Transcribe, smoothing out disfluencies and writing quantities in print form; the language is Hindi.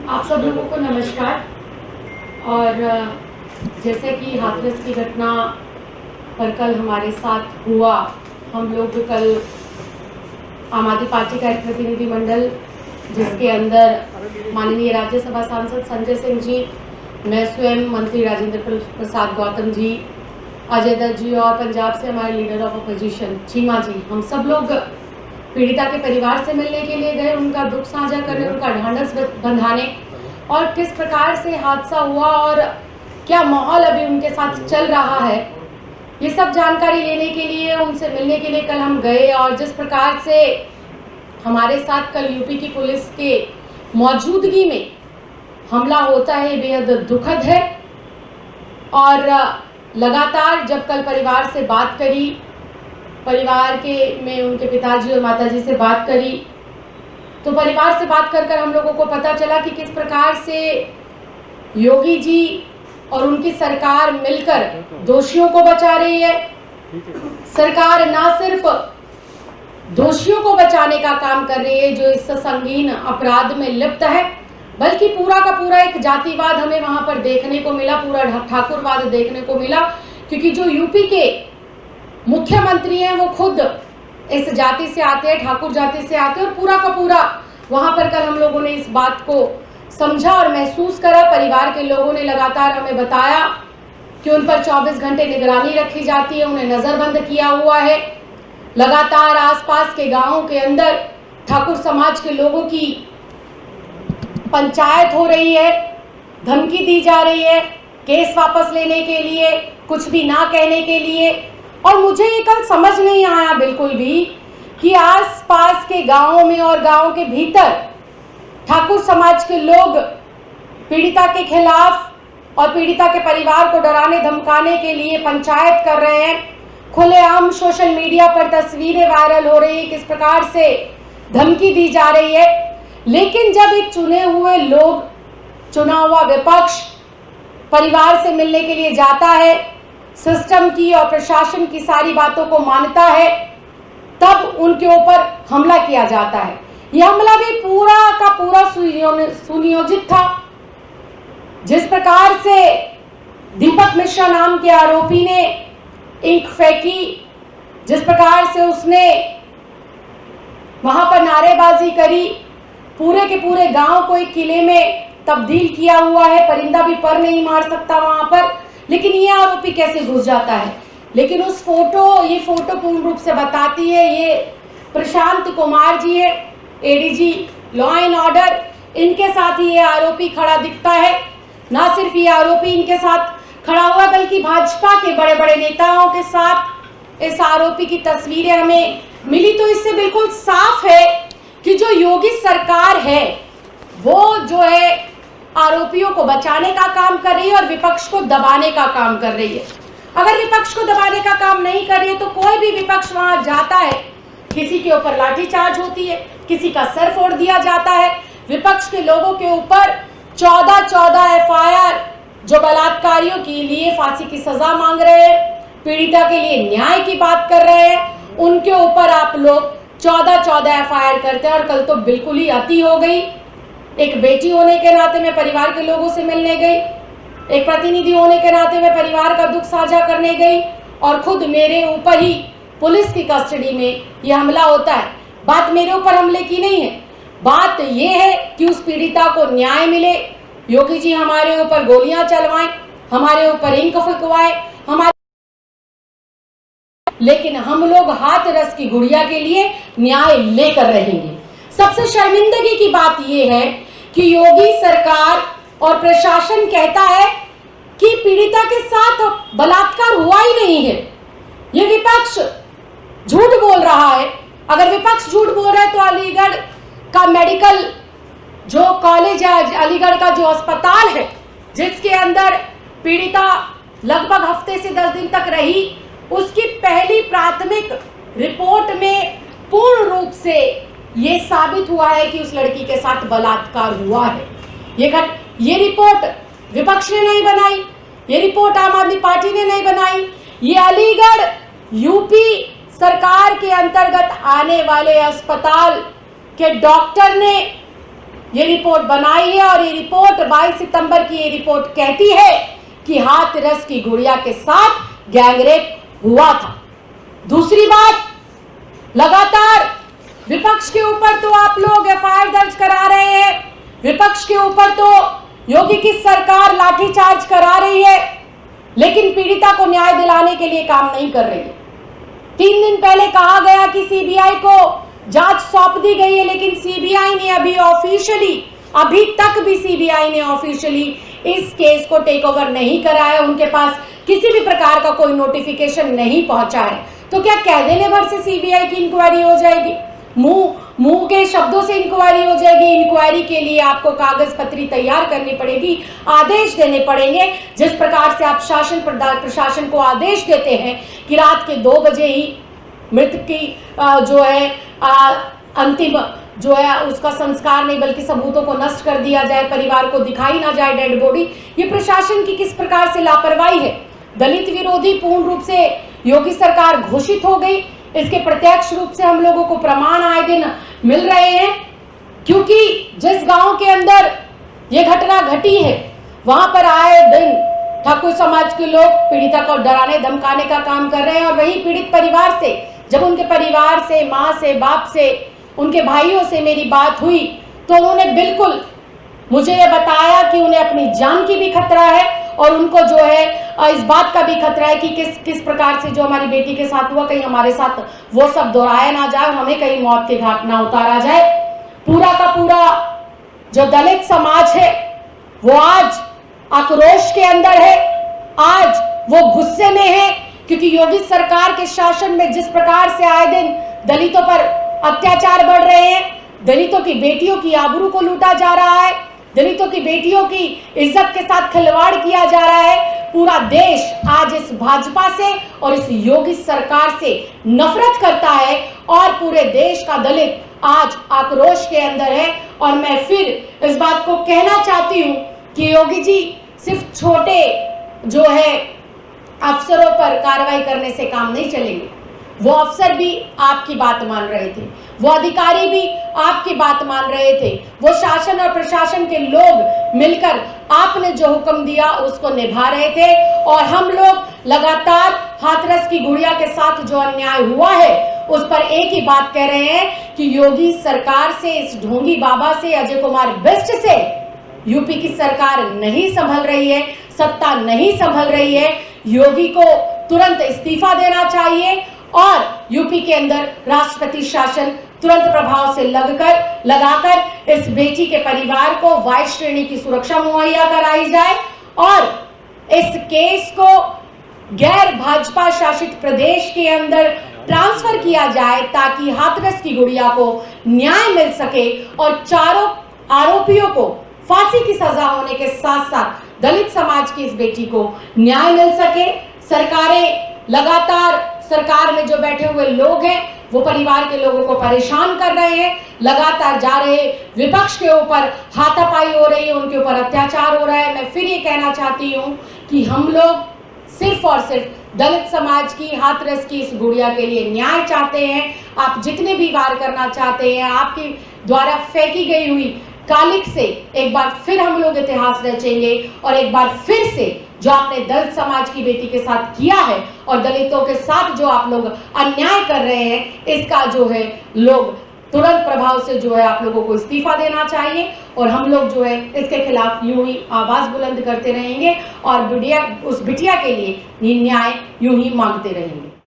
आप सब लोगों को नमस्कार। और जैसे कि हाथरस की घटना पर कल हमारे साथ हुआ, हम लोग कल आम आदमी पार्टी का एक प्रतिनिधिमंडल जिसके अंदर माननीय राज्यसभा सांसद संजय सिंह जी, मैं स्वयं मंत्री राजेंद्र प्रसाद गौतम जी, अजय दत्त जी और पंजाब से हमारे लीडर ऑफ अपोजिशन चीमा जी, हम सब लोग पीड़िता के परिवार से मिलने के लिए गए, उनका दुख साझा करने, उनका ढांढस बंधाने और किस प्रकार से हादसा हुआ और क्या माहौल अभी उनके साथ चल रहा है, ये सब जानकारी लेने के लिए, उनसे मिलने के लिए कल हम गए। और जिस प्रकार से हमारे साथ कल यूपी की पुलिस के मौजूदगी में हमला होता है, बेहद दुखद है। और लगातार जब कल परिवार से बात करी, परिवार के में उनके पिताजी और माताजी से बात करी, तो परिवार से बात कर हम लोगों को पता चला कि किस प्रकार से योगी जी और उनकी सरकार मिलकर दोषियों को बचा रही है। सरकार ना सिर्फ दोषियों को बचाने का काम कर रही है जो इस संगीन अपराध में लिप्त है, बल्कि पूरा का पूरा एक जातिवाद हमें वहां पर देखने को मिला, पूरा ठाकुरवाद देखने को मिला, क्योंकि जो यूपी के मुख्यमंत्री हैं वो खुद इस जाति से आते हैं, ठाकुर जाति से आते हैं। और पूरा का पूरा वहां पर कल हम लोगों ने इस बात को समझा और महसूस करा। परिवार के लोगों ने लगातार हमें बताया कि उन पर 24 घंटे निगरानी रखी जाती है, उन्हें नजरबंद किया हुआ है। लगातार आसपास के गांवों के अंदर ठाकुर समाज के लोगों की पंचायत हो रही है, धमकी दी जा रही है केस वापस लेने के लिए, कुछ भी ना कहने के लिए। और मुझे ये कल समझ नहीं आया बिल्कुल भी कि आसपास के गांवों में और गांव के भीतर ठाकुर समाज के लोग पीड़िता के खिलाफ और पीड़िता के परिवार को डराने धमकाने के लिए पंचायत कर रहे हैं। खुलेआम सोशल मीडिया पर तस्वीरें वायरल हो रही है, किस प्रकार से धमकी दी जा रही है। लेकिन जब एक चुने हुए लोग, चुना हुआ विपक्ष परिवार से मिलने के लिए जाता है, सिस्टम की और प्रशासन की सारी बातों को मानता है, तब उनके ऊपर हमला किया जाता है। यह हमला भी पूरा का पूरा सुनियोजित था। जिस प्रकार से दीपक मिश्रा नाम के आरोपी ने इंक फेंकी, जिस प्रकार से उसने वहां पर नारेबाजी करी, पूरे के पूरे गांव को एक किले में तब्दील किया हुआ है, परिंदा भी पर नहीं मार सकता वहां पर, लेकिन ये आरोपी कैसे घुस जाता है। लेकिन ये फोटो पूर्ण रूप से बताती है, ये प्रशांत कुमार जी है, एडीजी लॉ एंड ऑर्डर, इनके साथ ही ये आरोपी खड़ा दिखता है। ना सिर्फ ये आरोपी इनके साथ खड़ा हुआ, बल्कि भाजपा के बड़े बड़े नेताओं के साथ इस आरोपी की तस्वीरें हमें मिली। तो इससे बिल्कुल साफ है कि जो योगी सरकार है वो जो है आरोपियों को बचाने का काम कर रही है और विपक्ष को दबाने का काम कर रही है। अगर विपक्ष को दबाने का काम नहीं कर रही है तो कोई भी विपक्ष वहां जाता है, किसी के ऊपर लाठीचार्ज होती है, किसी का सर फोड़ दिया जाता है। विपक्ष के लोगों के ऊपर 14 एफआईआर, जो बलात्कारियों के लिए फांसी की सजा मांग रहे हैं, पीड़िता के लिए न्याय की बात कर रहे हैं, उनके ऊपर आप लोग 14 एफआईआर करते हैं। और कल तो बिल्कुल ही अति हो गई। एक बेटी होने के नाते मैं परिवार के लोगों से मिलने गई, एक प्रतिनिधि होने के नाते मैं परिवार का दुख साझा करने गई, और खुद मेरे ऊपर ही पुलिस की कस्टडी में यह हमला होता है। बात मेरे ऊपर हमले की नहीं है, बात यह है कि उस पीड़िता को न्याय मिले। योगी जी हमारे ऊपर गोलियां चलवाएं, हमारे ऊपर इंक फुकवाएं, लेकिन हम लोग हाथ रस की गुड़िया के लिए न्याय लेकर रहेंगे। सबसे शर्मिंदगी की बात यह है कि योगी सरकार और प्रशासन कहता है कि पीड़िता के साथ बलात्कार हुआ ही नहीं है। ये विपक्ष झूठ बोल रहा है। अगर विपक्ष झूठ बोल रहा है तो अलीगढ़ का मेडिकल जो कॉलेज है, अलीगढ़ का जो अस्पताल है, जिसके अंदर पीड़िता लगभग हफ्ते से 10 दिन तक रही, उसकी पहली प्राथमिक रिपोर्ट में पूर्ण रूप से ये साबित हुआ है कि उस लड़की के साथ बलात्कार हुआ है। ये रिपोर्ट विपक्ष ने नहीं बनाई, ये रिपोर्ट आम आदमी पार्टी ने नहीं बनाई, ये अलीगढ़ यूपी सरकार के अंतर्गत आने वाले अस्पताल के डॉक्टर ने ये रिपोर्ट बनाई है और ये रिपोर्ट 22 सितंबर की ये रिपोर्ट कहती है कि हाथरस की गुड़िया के साथ गैंगरेप हुआ था। दूसरी बात, लगातार विपक्ष के ऊपर तो आप लोग एफआईआर दर्ज करा रहे हैं, विपक्ष के ऊपर तो योगी की सरकार लाठीचार्ज करा रही है, लेकिन पीड़िता को न्याय दिलाने के लिए काम नहीं कर रही है। 3 दिन पहले कहा गया कि सीबीआई को जांच सौंप दी गई है, लेकिन सीबीआई ने अभी तक भी सीबीआई ने ऑफिशियली इस केस को टेक ओवर नहीं करा है। उनके पास किसी भी प्रकार का कोई नोटिफिकेशन नहीं पहुंचा है। तो क्या कह देने भर से सीबीआई की इंक्वायरी हो जाएगी? मुंह के शब्दों से इंक्वायरी हो जाएगी? इंक्वायरी के लिए आपको कागज पत्री तैयार करनी पड़ेगी, आदेश देने पड़ेंगे। जिस प्रकार से आप शासन प्रशासन को आदेश देते हैं कि रात के 2 बजे ही मृतक की जो है अंतिम जो है उसका संस्कार नहीं बल्कि सबूतों को नष्ट कर दिया जाए, परिवार को दिखाई ना जाए डेड बॉडी, ये प्रशासन की किस प्रकार से लापरवाही है। दलित विरोधी पूर्ण रूप से योगी सरकार घोषित हो गई। इसके प्रत्यक्ष रूप से हम लोगों को प्रमाण आए दिन मिल रहे हैं, क्योंकि जिस गांव के अंदर ये घटना घटी है वहां पर आए दिन ठाकुर समाज के लोग पीड़िता को डराने धमकाने का काम कर रहे हैं। और वही पीड़ित परिवार से जब उनके परिवार से, माँ से, बाप से, उनके भाइयों से मेरी बात हुई तो उन्होंने बिल्कुल मुझे ये बताया कि उन्हें अपनी जान की भी खतरा है और उनको जो है इस बात का भी खतरा है कि किस प्रकार से जो हमारी बेटी के साथ हुआ, कहीं हमारे साथ वो सब दोहराया ना जाए और हमें कहीं मौत के घाट ना उतारा जाए। पूरा का पूरा जो दलित समाज है वो आज आक्रोश के अंदर है, आज वो गुस्से में है, क्योंकि योगी सरकार के शासन में जिस प्रकार से आए दिन दलितों पर अत्याचार बढ़ रहे हैं, दलितों की बेटियों की आबरू को लूटा जा रहा है, दलितों की बेटियों की इज्जत के साथ खिलवाड़ किया जा रहा है। पूरा देश आज इस भाजपा से और इस योगी सरकार से नफरत करता है और पूरे देश का दलित आज आक्रोश के अंदर है। और मैं फिर इस बात को कहना चाहती हूँ कि योगी जी सिर्फ छोटे जो है अफसरों पर कार्रवाई करने से काम नहीं चलेंगे। वो अफसर भी आपकी बात मान रहे थे, वो अधिकारी भी आपकी बात मान रहे थे, वो शासन और प्रशासन के लोग मिलकर आपने जो हुक्म दिया उसको निभा रहे थे। और हम लोग लगातार हाथरस की गुड़िया के साथ जो अन्याय हुआ है उस पर एक ही बात कह रहे हैं कि योगी सरकार से, इस ढोंगी बाबा से, अजय कुमार बिष्ट से यूपी की सरकार नहीं संभल रही है, सत्ता नहीं संभल रही है। योगी को तुरंत इस्तीफा देना चाहिए और यूपी के अंदर राष्ट्रपति शासन तुरंत प्रभाव से लगाकर इस बेटी के परिवार को वाई श्रेणी की सुरक्षा मुहैया कराई जाए और इस केस को गैर भाजपा शासित प्रदेश के अंदर ट्रांसफर किया जाए ताकि हाथरस की गुड़िया को न्याय मिल सके और चारों आरोपियों को फांसी की सजा होने के साथ साथ दलित समाज की इस बेटी को न्याय मिल सके। सरकारें लगातार, सरकार में जो बैठे हुए लोग हैं वो परिवार के लोगों को परेशान कर रहे हैं, लगातार जा रहे विपक्ष के ऊपर हाथापाई हो रही है, उनके ऊपर अत्याचार हो रहा है। मैं फिर ये कहना चाहती हूँ कि हम लोग सिर्फ और सिर्फ दलित समाज की, हाथरस की इस गुड़िया के लिए न्याय चाहते हैं। आप जितने भी वार करना चाहते हैं, आपके द्वारा फेंकी गई हुई कालिक से एक बार फिर हम लोग इतिहास रचेंगे और एक बार फिर से जो आपने दलित समाज की बेटी के साथ किया है और दलितों के साथ जो आप लोग अन्याय कर रहे हैं, इसका जो है लोग तुरंत प्रभाव से जो है आप लोगों को इस्तीफा देना चाहिए। और हम लोग जो है इसके खिलाफ यूं ही आवाज बुलंद करते रहेंगे और उस बिटिया के लिए न्याय यूं ही मांगते रहेंगे।